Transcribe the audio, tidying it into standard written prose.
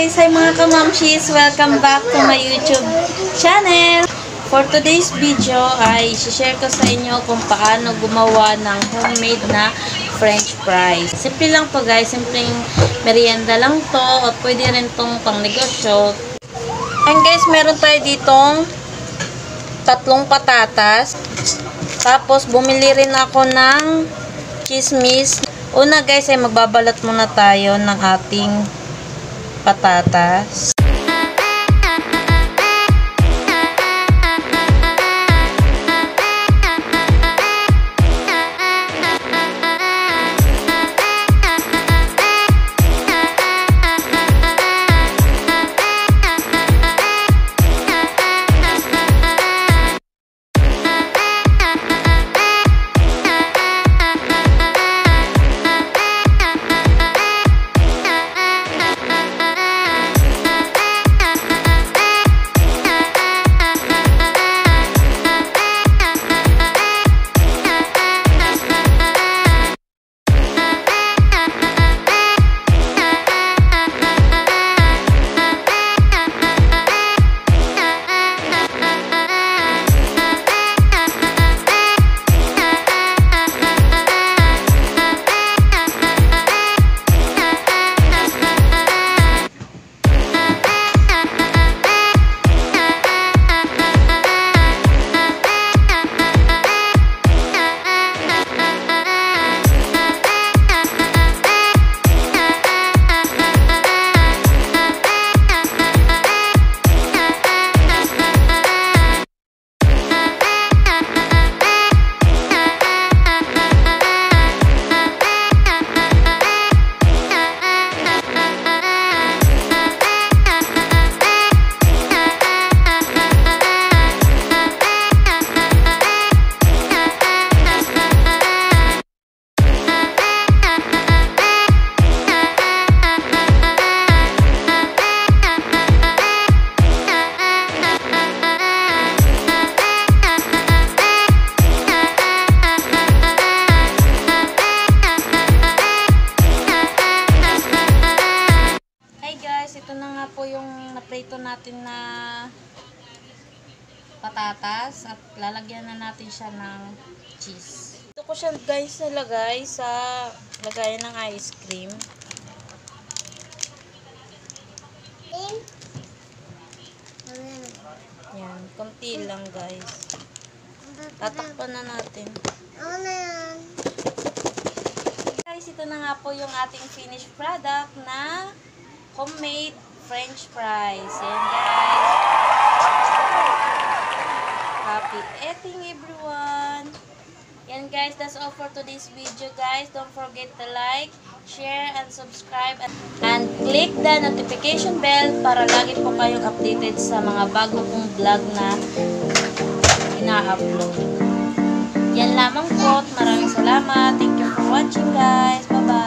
guys! Hi mga kamamshis! Welcome back to my YouTube channel! For today's video ay share ko sa inyo kung paano gumawa ng homemade na french fries. Simple lang to guys, simpleng merienda lang to at pwede rin tong pang negosyo. And guys, meron tayo ditong 3 patatas. Tapos bumili rin ako ng chismis. Una guys ay magbabalat muna tayo ng ating patatas. Ito na nga po yung naprito natin na patatas at lalagyan na natin siya ng cheese. Ito ko siya guys nilagay sa lagayan ng ice cream. Yan, konti lang guys. Tatakpan na natin. Guys, ito na nga po yung ating finished product na homemade french fries. Yan guys. Happy eating everyone. Yan guys, that's all for today's video guys. Don't forget to like, share, and subscribe. And click the notification bell para lagi po kayong updated sa mga bago kong vlog na ina-upload. Yan lamang po. Maraming salamat. Thank you for watching guys. Bye-bye.